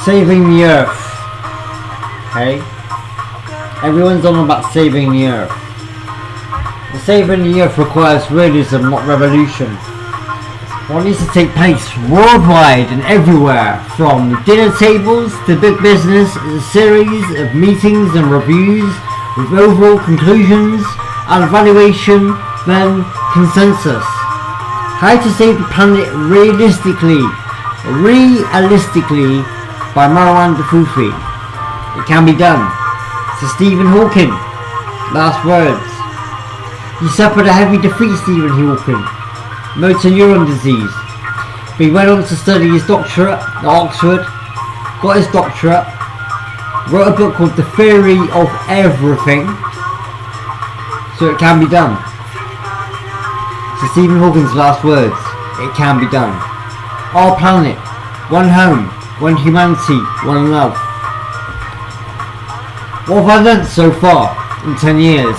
Saving the Earth. Okay? Everyone's on about saving the Earth. But saving the Earth requires realism, not revolution. What needs to take place worldwide and everywhere, from the dinner tables to big business, is a series of meetings and reviews with overall conclusions and evaluation, then consensus. How to save the planet realistically by Marwan Dafufi. It can be done. So Stephen Hawking, last words. He suffered a heavy defeat, Stephen Hawking. Motor neuron disease. But he went on to study his doctorate at Oxford, got his doctorate, wrote a book called The Theory of Everything. So it can be done. So Stephen Hawking's last words. It can be done. Our planet, one home, one humanity, one love. What have I learnt so far in 10 years?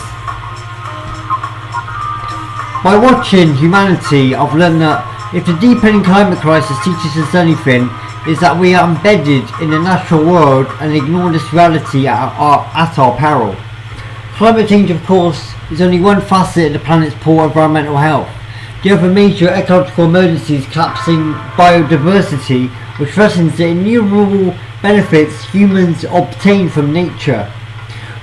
By watching humanity, I've learned that if the deepening climate crisis teaches us anything, is that we are embedded in the natural world and ignore this reality at our peril. Climate change, of course, is only one facet of the planet's poor environmental health. The other major ecological emergency is collapsing biodiversity, which threatens the innumerable benefits humans obtain from nature.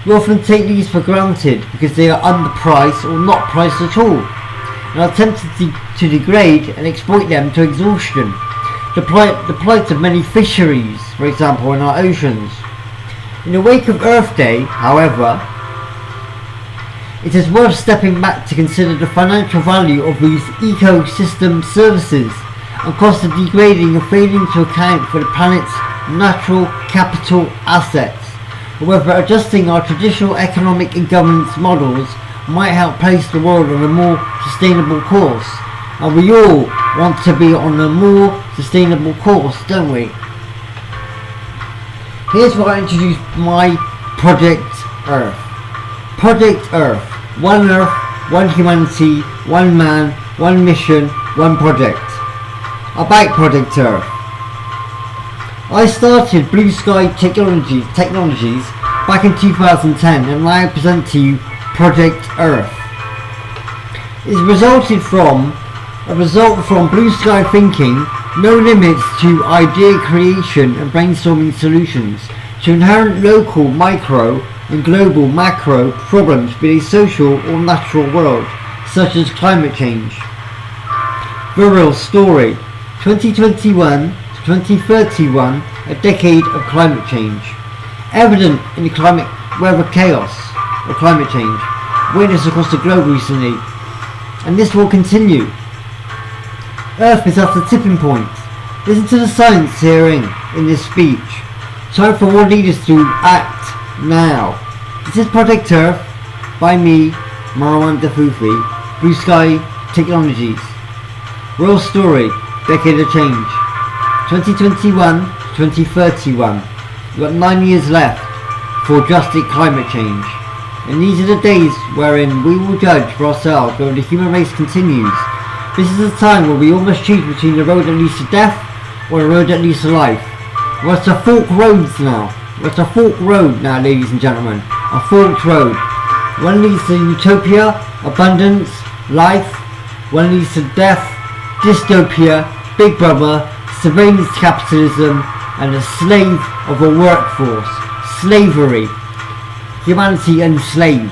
We often take these for granted because they are underpriced or not priced at all, and are tempted to degrade and exploit them to exhaustion. The plight of many fisheries, for example, in our oceans. In the wake of Earth Day, however, it is worth stepping back to consider the financial value of these ecosystem services and cost of degrading and failing to account for the planet's natural capital assets, or whether adjusting our traditional economic and governance models might help place the world on a more sustainable course. And we all want to be on a more sustainable course, don't we? Here's where I introduce my Project Earth. Project Earth. One Earth, one humanity, one man, one mission, one project. About Project Earth. I started Blue Sky Technologies back in 2010 and now present to you Project Earth. It's a result from blue sky thinking, no limits to idea creation and brainstorming solutions to inherent local micro and global macro problems be they social or natural world, such as climate change. The real story. 2021 to 2031, a decade of climate change. Evident in the climate weather chaos of climate change, witnessed across the globe recently, and this will continue. Earth is at a tipping point. Listen to the science hearing in this speech. Time for world leaders to act now. This is Project Earth by me, Marwan Dafufi, Blue Sky Technologies. Real story, decade of change. 2021 to 2031. We've got 9 years left for drastic climate change. And these are the days wherein we will judge for ourselves whether the human race continues. This is a time where we all must choose between the road that leads to death or the road that leads to life. We're at a fork roads now. We're at a fork road now, ladies and gentlemen. A forked road. One leads to utopia, abundance, life. One leads to death, dystopia, Big Brother, surveillance capitalism, and a slave of a workforce. Slavery. Humanity enslaved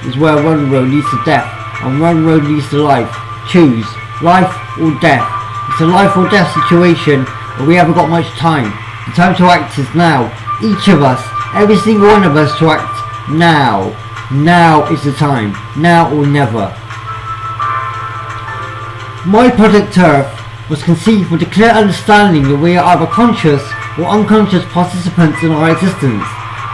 is where one road leads to death and one road leads to life. Choose life or death. It's a life or death situation, but we haven't got much time. The time to act is now. Each of us, every single one of us, to act now. Now is the time. Now or never. My Project Earth was conceived with a clear understanding that we are either conscious or unconscious participants in our existence.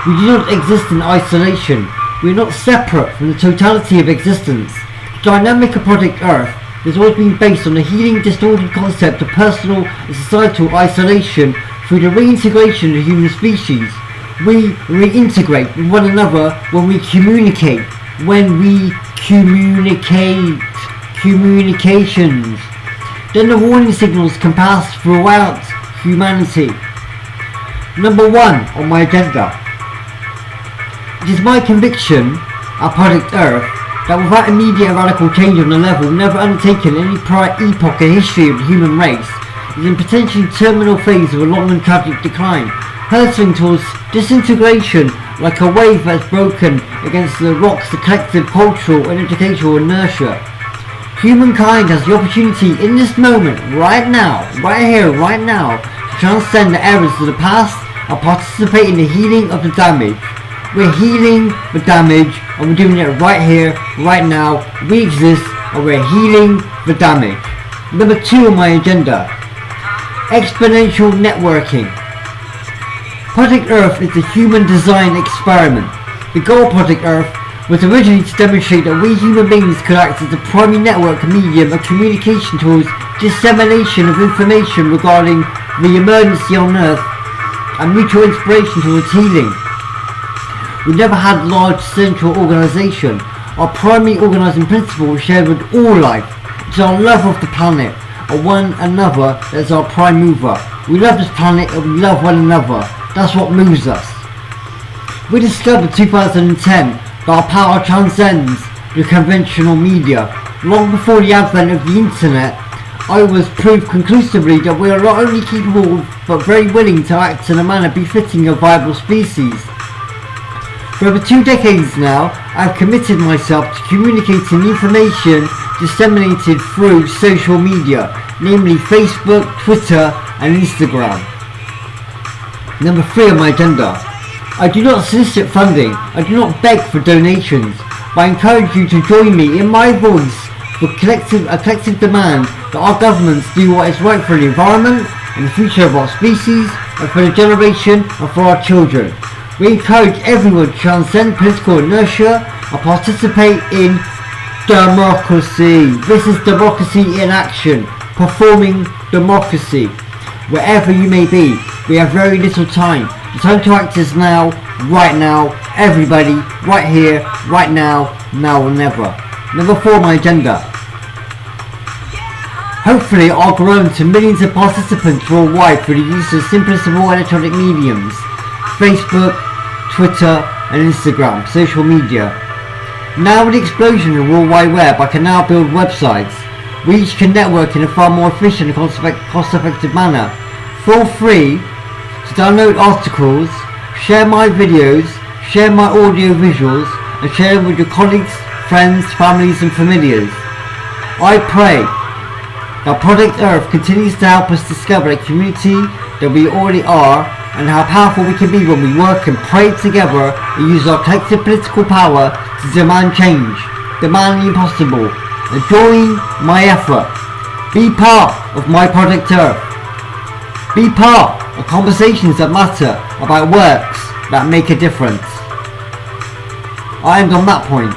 We do not exist in isolation. We are not separate from the totality of existence. The dynamic of Project Earth has always been based on the healing, distorted concept of personal and societal isolation through the reintegration of the human species. We reintegrate with one another when we communicate. Communications. Then the warning signals can pass throughout humanity. Number 1 on my agenda. It is my conviction at Project Earth that without immediate radical change on a level never undertaken in any prior epoch in history of the human race, is in potentially terminal phase of a long and tragic decline, hurtling towards disintegration like a wave that has broken against the rocks the collective cultural and educational inertia. Humankind has the opportunity in this moment, right now, right here, right now, to transcend the errors of the past and participate in the healing of the damage. We're healing the damage and we're doing it right here, right now. We exist and we're healing the damage. Number 2 on my agenda. Exponential networking. Project Earth is a human design experiment. The goal of Project Earth was originally to demonstrate that we human beings could act as a primary network medium of communication towards dissemination of information regarding the emergency on Earth and mutual inspiration towards healing. We never had large central organisation. Our primary organising principle is shared with all life. It's our love of the planet and one another that is our prime mover. We love this planet and we love one another. That's what moves us. We discovered in 2010 that our power transcends the conventional media. Long before the advent of the internet, I was proved conclusively that we are not only capable but very willing to act in a manner befitting a viable species. For over 2 decades now, I have committed myself to communicating information disseminated through social media, namely Facebook, Twitter and Instagram. Number 3 on my agenda. I do not solicit funding, I do not beg for donations, but I encourage you to join me in my voice for a collective demand that our governments do what is right for the environment and the future of our species and for the generation and for our children. We encourage everyone to transcend political inertia and participate in democracy. This is democracy in action, performing democracy. Wherever you may be, we have very little time. The time to act is now, right now, everybody, right here, right now, now or never. Number 4 on my agenda. Hopefully I'll grow to millions of participants worldwide through the use of simplest of all electronic mediums, Facebook, Twitter and Instagram, social media. Now with the explosion of the World Wide Web, I can now build websites. We each can network in a far more efficient and cost-effective manner. Feel free to download articles, share my videos, share my audio visuals and share them with your colleagues, friends, families and familiars. I pray that Project Earth continues to help us discover a community that we already are and how powerful we can be when we work and pray together and use our collective political power to demand change, demand the impossible, and join my effort. Be part of my Project Earth. Be part of conversations that matter about works that make a difference. I end on that point.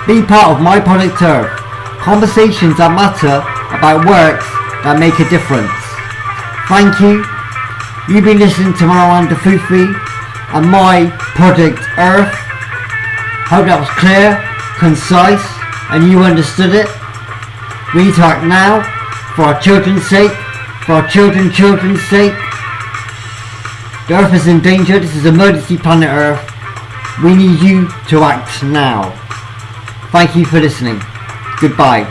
Be part of my Project Earth. Conversations that matter about works that make a difference. Thank you. You've been listening to Marwan Dafufi and my Project Earth. Hope that was clear, concise, and you understood it. We need to act now, for our children's sake, for our children's sake. The Earth is in danger. This is emergency planet Earth. We need you to act now. Thank you for listening. Goodbye.